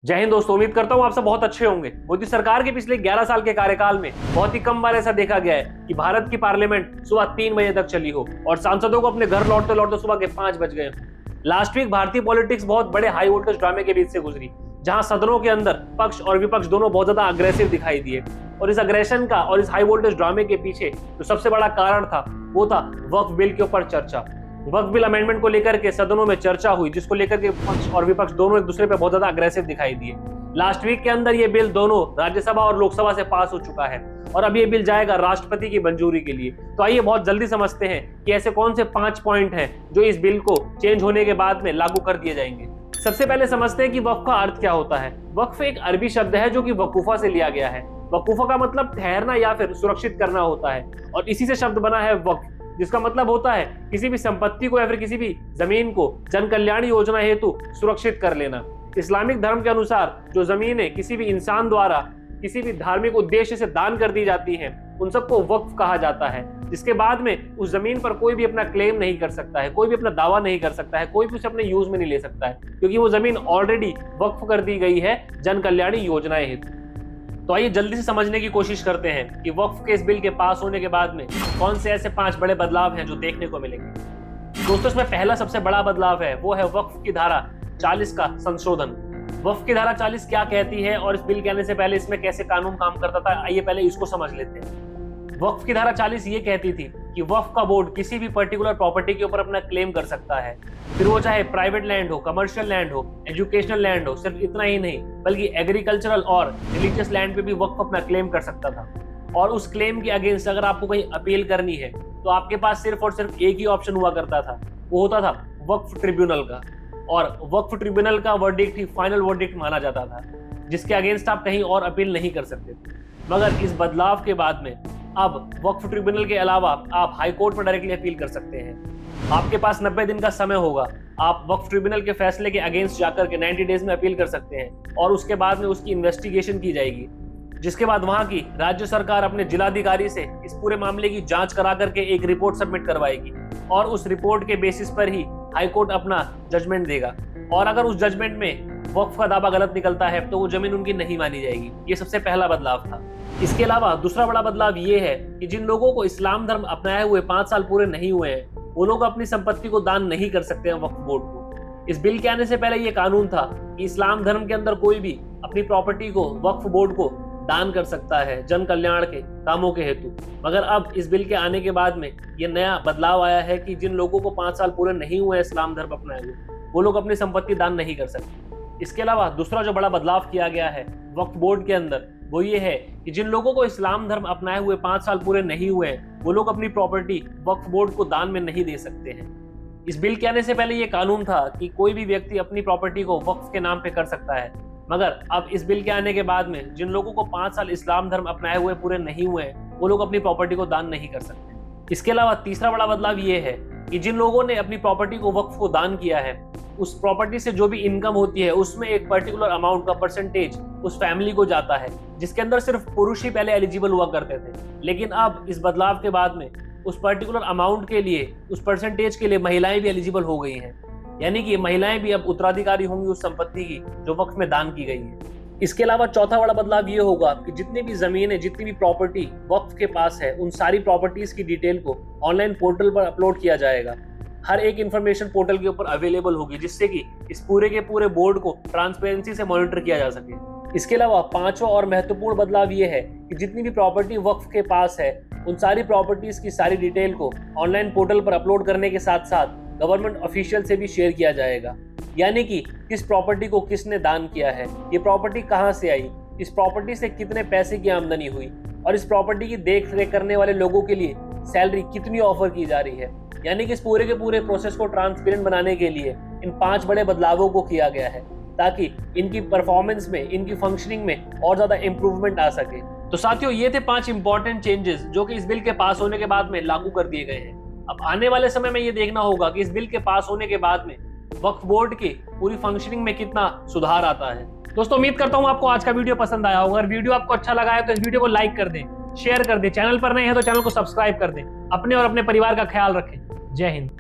जय हिंद दोस्तों, उम्मीद करता हूं आप सब बहुत अच्छे होंगे। मोदी सरकार के पिछले 11 साल के कार्यकाल में बहुत ही कम बार ऐसा देखा गया है कि भारत की पार्लियामेंट सुबह 3 बजे तक चली हो और सांसदों को अपने घर लौटते लौटते सुबह के 5 बज गए हो। लास्ट वीक भारतीय पॉलिटिक्स बहुत बड़े हाई वोल्टेज ड्रामे के बीच से गुजरी, जहां सदनों के अंदर पक्ष और विपक्ष दोनों बहुत ज्यादा अग्रेसिव दिखाई दिए। और इस अग्रेशन का और इस हाई वोल्टेज ड्रामे के पीछे जो सबसे बड़ा कारण था वो था वक्फ बिल के ऊपर चर्चा। वक्फ बिल अमेंडमेंट को लेकर के सदनों में चर्चा हुई, जिसको लेकर के पक्ष और विपक्ष दोनों एक दूसरे पे बहुत ज्यादा अग्रेसिव दिखाई दिए। लास्ट वीक के अंदर ये बिल दोनों राज्यसभा और लोकसभा से पास हो चुका है और अब ये बिल जाएगा राष्ट्रपति की मंजूरी के लिए। तो आइए बहुत जल्दी समझते हैं कि ऐसे कौन से 5 पॉइंट हैं जो इस बिल को चेंज होने के बाद में लागू कर दिए जाएंगे। सबसे पहले समझते हैं कि वक्फ का अर्थ क्या होता है। वक्फ एक अरबी शब्द है जो कि वकूफा से लिया गया है। वकूफा का मतलब ठहरना या फिर सुरक्षित करना होता है और इसी से शब्द बना है वक्फ, जिसका मतलब होता है किसी भी संपत्ति को या फिर किसी भी जमीन को जन कल्याण योजना हेतु सुरक्षित कर लेना। इस्लामिक धर्म के अनुसार जो जमीनें किसी भी इंसान द्वारा किसी भी धार्मिक उद्देश्य से दान कर दी जाती हैं उन सबको वक्फ कहा जाता है, जिसके बाद में उस जमीन पर कोई भी अपना क्लेम नहीं कर सकता है, कोई भी अपना दावा नहीं कर सकता है, कोई भी उसे अपने यूज में नहीं ले सकता है, क्योंकि वो जमीन ऑलरेडी वक्फ कर दी गई है जन कल्याणी योजनाएं हेतु। तो आइए जल्दी से समझने की कोशिश करते हैं कि वक्फ के इस बिल के पास होने के बाद में कौन से ऐसे 5 बड़े बदलाव हैं जो देखने को मिलेंगे। दोस्तों, इसमें पहला सबसे बड़ा बदलाव है वो है वक्फ की धारा 40 का संशोधन। वक्फ की धारा 40 क्या कहती है और इस बिल के आने से पहले इसमें कैसे कानून काम करता था, आइए पहले इसको समझ लेते हैं। वक्फ की धारा 40 ये कहती थी कि वक्फ का बोर्ड किसी भी पर्टिकुलर प्रॉपर्टी के ऊपर अपना क्लेम कर सकता है, फिर वो चाहे प्राइवेट लैंड हो, कमर्शियल लैंड हो, एजुकेशनल लैंड हो। सिर्फ इतना ही नहीं बल्कि एग्रीकल्चरल और रिलीजियस लैंड पे भी वक्फ अपना क्लेम कर सकता था। और उस क्लेम के अगेंस्ट अगर आपको कहीं अपील करनी है तो आपके पास सिर्फ और सिर्फ एक ही ऑप्शन हुआ करता था, वो होता था वक्फ ट्रिब्यूनल का। और वक्फ ट्रिब्यूनल का वर्डिक्ट ही फाइनल वर्डिक्ट माना जाता था, जिसके अगेंस्ट आप कहीं और अपील नहीं कर सकते थे। मगर इस बदलाव के बाद में अब वक्फ ट्रिब्यूनल के अलावा आप हाई कोर्ट में डायरेक्टली अपील कर सकते हैं। आपके पास 90 दिन का समय होगा। आप वक्फ ट्रिब्यूनल के फैसले के अगेंस्ट जाकर के 90 डेज में अपील कर सकते हैं और उसके बाद में उसकी इन्वेस्टिगेशन की जाएगी, जिसके बाद वहां की राज्य सरकार अपने जिलाधिकारी से इस पूरे मामले की जांच करा करके एक रिपोर्ट सबमिट करवाएगी और उस रिपोर्ट के बेसिस पर ही हाई कोर्ट अपना जजमेंट देगा। और अगर उस जजमेंट में वक्फ का दावा गलत निकलता है तो वो जमीन उनकी नहीं मानी जाएगी। ये सबसे पहला बदलाव था। इसके अलावा दूसरा बड़ा बदलाव ये है कि जिन लोगों को इस्लाम धर्म अपनाए हुए 5 साल पूरे नहीं हुए हैं वो लोग अपनी संपत्ति को दान नहीं कर सकते हैं वक्फ बोर्ड को। इस बिल के आने से पहले ये कानून था कि इस्लाम धर्म के अंदर कोई भी अपनी प्रॉपर्टी को वक्फ बोर्ड को दान कर सकता है जन कल्याण के कामों के हेतु। मगर अब इस बिल के आने के बाद में ये नया बदलाव आया है कि जिन लोगों को 5 साल पूरे नहीं हुए इस्लाम धर्म अपनाए हुए वो लोग अपनी संपत्ति दान नहीं कर सकते। इसके अलावा दूसरा जो बड़ा बदलाव किया गया है वक्फ बोर्ड के अंदर वो ये है कि जिन लोगों को इस्लाम धर्म अपनाए हुए 5 साल पूरे नहीं हुए हैं वो लोग अपनी प्रॉपर्टी वक्फ बोर्ड को दान में नहीं दे सकते हैं। इस बिल के आने से पहले ये कानून था कि कोई भी व्यक्ति अपनी प्रॉपर्टी को वक्फ के नाम पे कर सकता है, मगर अब इस बिल के आने के बाद में जिन लोगों को 5 साल इस्लाम धर्म अपनाए हुए पूरे नहीं हुए हैं वो लोग अपनी प्रॉपर्टी को दान नहीं कर सकते। इसके अलावा तीसरा बड़ा बदलाव ये है कि जिन लोगों ने अपनी प्रॉपर्टी को वक्फ को दान किया है उस प्रॉपर्टी से जो भी इनकम होती है उसमें एक पर्टिकुलर अमाउंट का परसेंटेज उस फैमिली को जाता है, जिसके अंदर सिर्फ पुरुष ही पहले एलिजिबल हुआ करते थे। लेकिन अब इस बदलाव के बाद में उस पर्टिकुलर अमाउंट के लिए, उस परसेंटेज के लिए महिलाएं भी एलिजिबल हो गई हैं, यानी कि महिलाएं भी अब उत्तराधिकारी होंगी उस संपत्ति की जो वक्फ में दान की गई है। इसके अलावा चौथा बड़ा बदलाव ये होगा कि जितनी भी जमीन है, जितनी भी प्रॉपर्टी वक्फ के पास है उन सारी प्रॉपर्टीज की डिटेल को ऑनलाइन पोर्टल पर अपलोड किया जाएगा। हर एक इंफॉर्मेशन पोर्टल के ऊपर अवेलेबल होगी, जिससे कि इस पूरे के पूरे बोर्ड को ट्रांसपेरेंसी से मॉनिटर किया जा सके। इसके अलावा पांचवा और महत्वपूर्ण बदलाव ये है कि जितनी भी प्रॉपर्टी वक्फ के पास है उन सारी प्रॉपर्टीज की सारी डिटेल को ऑनलाइन पोर्टल पर अपलोड करने के साथ साथ गवर्नमेंट ऑफिशियल से भी शेयर किया जाएगा, यानी कि किस प्रॉपर्टी को किसने दान किया है, ये प्रॉपर्टी कहाँ से आई, इस प्रॉपर्टी से कितने पैसे की आमदनी हुई और इस प्रॉपर्टी की देख रेख करने वाले लोगों के लिए सैलरी कितनी ऑफर की जा रही है। यानी कि इस पूरे के पूरे प्रोसेस को ट्रांसपेरेंट बनाने के लिए इन 5 बड़े बदलावों को किया गया है ताकि इनकी परफॉर्मेंस में, इनकी फंक्शनिंग में और ज्यादा इंप्रूवमेंट आ सके। तो साथियों, ये थे 5 इंपॉर्टेंट चेंजेस जो कि इस बिल के पास होने के बाद में लागू कर दिए गए हैं। अब आने वाले समय में ये देखना होगा कि इस बिल के पास होने के बाद में वक्फ बोर्ड की पूरी फंक्शनिंग में कितना सुधार आता है। दोस्तों, उम्मीद करता हूं आपको आज का वीडियो पसंद आया होगा। अगर वीडियो आपको अच्छा लगा है तो इस वीडियो को लाइक कर दें, शेयर कर दें, चैनल पर नए हैं तो चैनल को सब्सक्राइब कर दें। अपने और अपने परिवार का ख्याल रखें। जय हिंद।